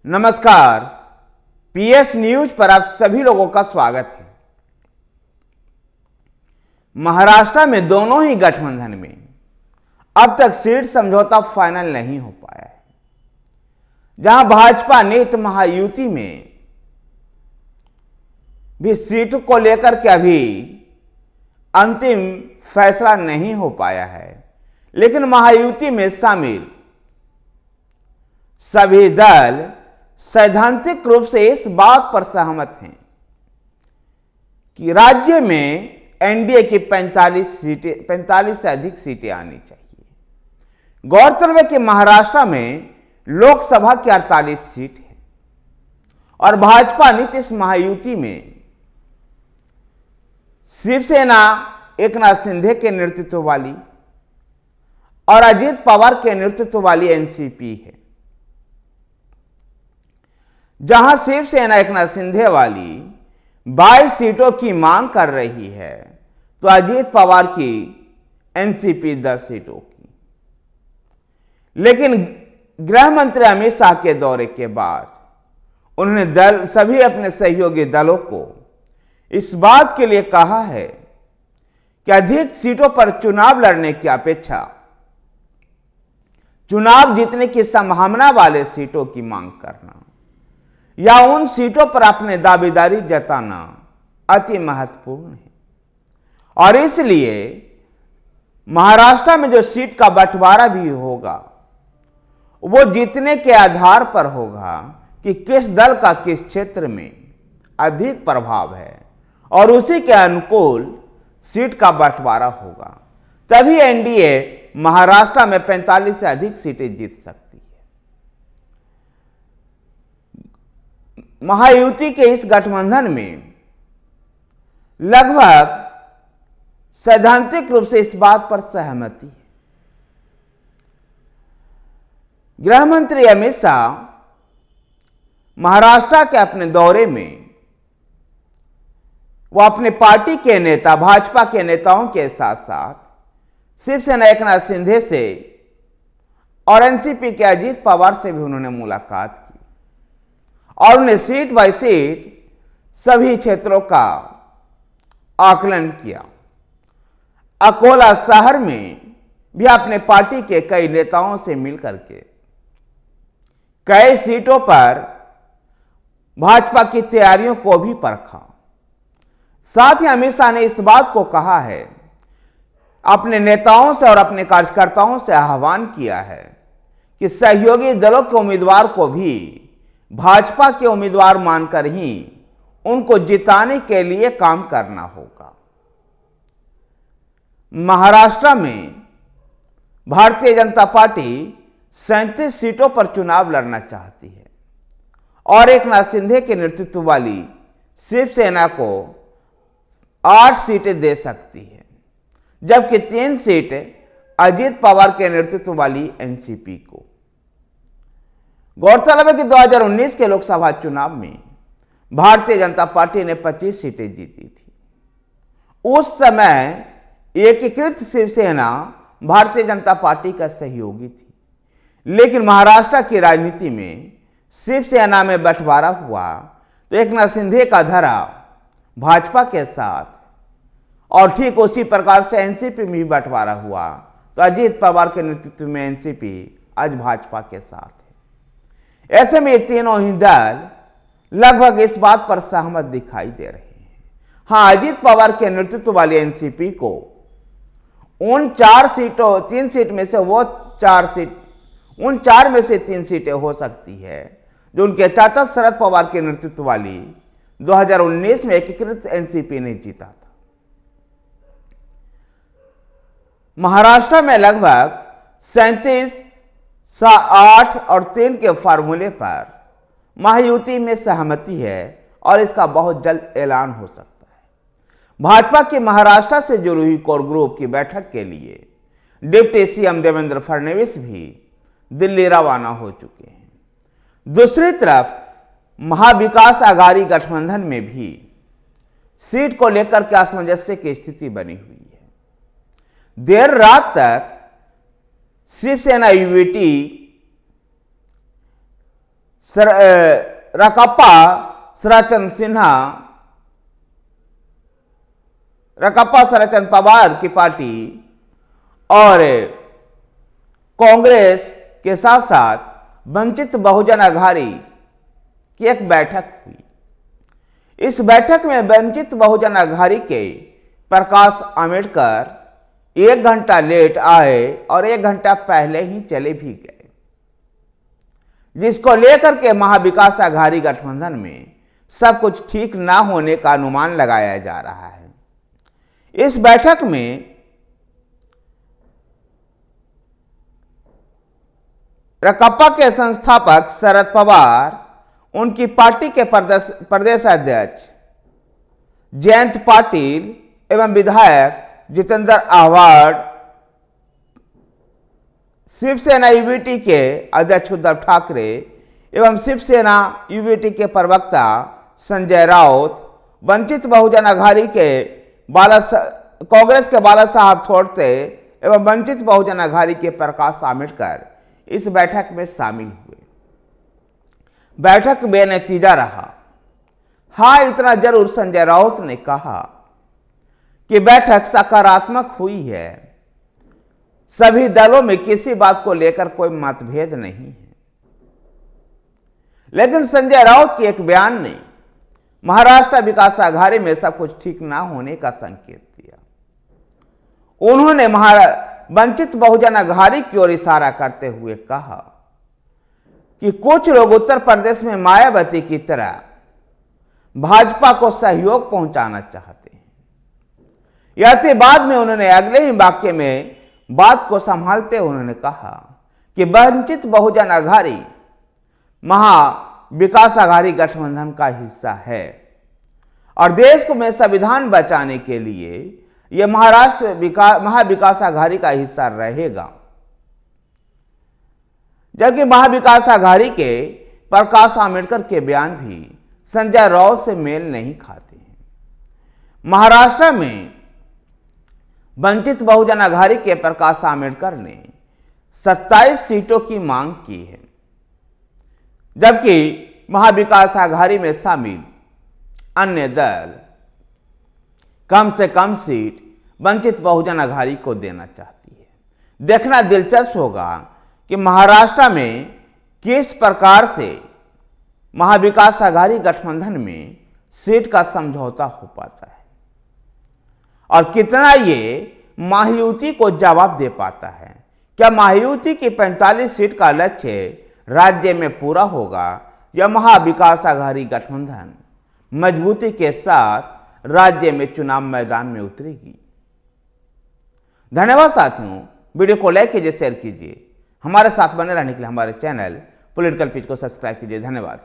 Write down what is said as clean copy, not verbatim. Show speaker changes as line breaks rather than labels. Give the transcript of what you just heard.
नमस्कार, PS news पर आप सभी लोगों का स्वागत है। महाराष्ट्र में दोनों ही गठबंधन में अब तक सीट समझौता फाइनल नहीं हो पाया है। जहां भाजपा नीत महायुति में भी सीट को लेकर के अभी अंतिम फैसला नहीं हो पाया है, लेकिन महायुति में शामिल सभी दल सैद्धांतिक रूप से इस बात पर सहमत हैं कि राज्य में एनडीए की 45 से अधिक सीटें आनी चाहिए। गौरतलब है कि महाराष्ट्र में लोकसभा की 48 सीट है और भाजपा नीतीश महायुति में शिवसेना एकनाथ शिंदे के नेतृत्व वाली और अजित पवार के नेतृत्व वाली एनसीपी है। जहां शिवसेना एकनाथ शिंदे वाली 22 सीटों की मांग कर रही है, तो अजित पवार की एनसीपी 10 सीटों की। लेकिन गृह मंत्री अमित शाह के दौरे के बाद उन्होंने सभी अपने सहयोगी दलों को इस बात के लिए कहा है कि अधिक सीटों पर चुनाव लड़ने की अपेक्षा चुनाव जीतने की संभावना वाले सीटों की मांग करना या उन सीटों पर अपने दावेदारी जताना अति महत्वपूर्ण है। और इसलिए महाराष्ट्र में जो सीट का बंटवारा भी होगा वो जीतने के आधार पर होगा कि किस दल का किस क्षेत्र में अधिक प्रभाव है और उसी के अनुकूल सीट का बंटवारा होगा। तभी एनडीए महाराष्ट्र में 45 से अधिक सीटें जीत सकती है। महायुति के इस गठबंधन में लगभग सैद्धांतिक रूप से इस बात पर सहमति है। गृह मंत्री अमित शाह महाराष्ट्र के अपने दौरे में वो अपने पार्टी के नेता भाजपा के नेताओं के साथ साथ शिवसेना एकनाथ शिंदे से और एनसीपी के अजित पवार से भी उन्होंने मुलाकात की और उन्हें सीट बाय सीट सभी क्षेत्रों का आकलन किया। अकोला शहर में भी अपने पार्टी के कई नेताओं से मिलकर के कई सीटों पर भाजपा की तैयारियों को भी परखा। साथ ही अमित शाह ने इस बात को कहा है, अपने नेताओं से और अपने कार्यकर्ताओं से आह्वान किया है कि सहयोगी दलों के उम्मीदवार को भी भाजपा के उम्मीदवार मानकर ही उनको जिताने के लिए काम करना होगा। महाराष्ट्र में भारतीय जनता पार्टी 37 सीटों पर चुनाव लड़ना चाहती है और एकनाथ शिंदे के नेतृत्व वाली शिवसेना को 8 सीटें दे सकती है, जबकि 3 सीट अजित पवार के नेतृत्व वाली एनसीपी को। गौरतलब है कि 2019 के लोकसभा चुनाव में भारतीय जनता पार्टी ने 25 सीटें जीती थी। उस समय एकीकृत शिवसेना भारतीय जनता पार्टी का सहयोगी थी, लेकिन महाराष्ट्र की राजनीति में शिवसेना में बंटवारा हुआ तो एकनाथ शिंदे का धरा भाजपा के साथ और ठीक उसी प्रकार से एनसीपी में भी बंटवारा हुआ तो अजित पवार के नेतृत्व में एनसीपी आज भाजपा के साथ है। ऐसे में ये तीनों ही दल लगभग इस बात पर सहमत दिखाई दे रहे हैं। हां, अजित पवार के नेतृत्व वाली एनसीपी को उन 3 सीट में से वो 4 सीट उन 4 में से 3 सीटें हो सकती है जो उनके चाचा शरद पवार के नेतृत्व वाली 2019 में एकीकृत एनसीपी ने जीता था। महाराष्ट्र में लगभग 37, 8 और 3 के फार्मूले पर महायुति में सहमति है और इसका बहुत जल्द ऐलान हो सकता है। भाजपा की महाराष्ट्र से जुड़ी हुई कोर ग्रुप की बैठक के लिए डिप्टी सीएम देवेंद्र फडणवीस भी दिल्ली रवाना हो चुके हैं। दूसरी तरफ महाविकास आघाड़ी गठबंधन में भी सीट को लेकर के असमंजस्य की स्थिति बनी हुई है। देर रात तक शिवसेना यूवीटी रकप्पा शरदचंद्र सिन्हा, रकप्पा शरदचंद्र पवार की पार्टी और कांग्रेस के साथ साथ वंचित बहुजन अघाड़ी की एक बैठक हुई। इस बैठक में वंचित बहुजन अघाड़ी के प्रकाश आंबेडकर 1 घंटा लेट आए और 1 घंटा पहले ही चले भी गए, जिसको लेकर के महाविकास अघाड़ी गठबंधन में सब कुछ ठीक ना होने का अनुमान लगाया जा रहा है। इस बैठक में रकप्पा के संस्थापक शरद पवार, उनकी पार्टी के प्रदेश अध्यक्ष जयंत पाटिल एवं विधायक जितेंद्र आव्हाड, शिवसेना यूबीटी के अध्यक्ष उद्धव ठाकरे एवं शिवसेना यूबीटी के प्रवक्ता संजय राउत, वंचित बहुजन अघाड़ी के कांग्रेस के बाला साहब थोड़ते एवं वंचित बहुजन अघाड़ी के प्रकाश आंबेडकर इस बैठक में शामिल हुए। बैठक बेनतीजा रहा। हाँ, इतना जरूर संजय राउत ने कहा कि बैठक सकारात्मक हुई है, सभी दलों में किसी बात को लेकर कोई मतभेद नहीं है। लेकिन संजय राउत के एक बयान ने महाराष्ट्र विकास अघाड़ी में सब कुछ ठीक ना होने का संकेत दिया। उन्होंने वंचित बहुजन अघाड़ी की ओर इशारा करते हुए कहा कि कुछ लोग उत्तर प्रदेश में मायावती की तरह भाजपा को सहयोग पहुंचाना चाहते हैं। यह बाद में उन्होंने अगले ही वाक्य में बात को संभालते उन्होंने कहा कि वंचित बहुजन अघाड़ी महाविकास अघाड़ी गठबंधन का हिस्सा है और देश को में संविधान बचाने के लिए यह महाविकास अघाड़ी का हिस्सा रहेगा। जबकि महाविकास अघाड़ी के प्रकाश आंबेडकर के बयान भी संजय राउत से मेल नहीं खाते हैं। महाराष्ट्र में वंचित बहुजन अघाड़ी के प्रकाश आंबेडकर ने 27 सीटों की मांग की है, जबकि महाविकास अघाड़ी में शामिल अन्य दल कम से कम सीट वंचित बहुजन अघाड़ी को देना चाहती है। देखना दिलचस्प होगा कि महाराष्ट्र में किस प्रकार से महाविकास अघाड़ी गठबंधन में सीट का समझौता हो पाता है और कितना ये महायुति को जवाब दे पाता है। क्या महायुति की 45 सीट का लक्ष्य राज्य में पूरा होगा या महाविकास अघाड़ी गठबंधन मजबूती के साथ राज्य में चुनाव मैदान में उतरेगी? धन्यवाद साथियों, वीडियो को लाइक कीजिए, शेयर कीजिए। हमारे साथ बने रहने के लिए हमारे चैनल पॉलिटिकल पिच को सब्सक्राइब कीजिए। धन्यवाद।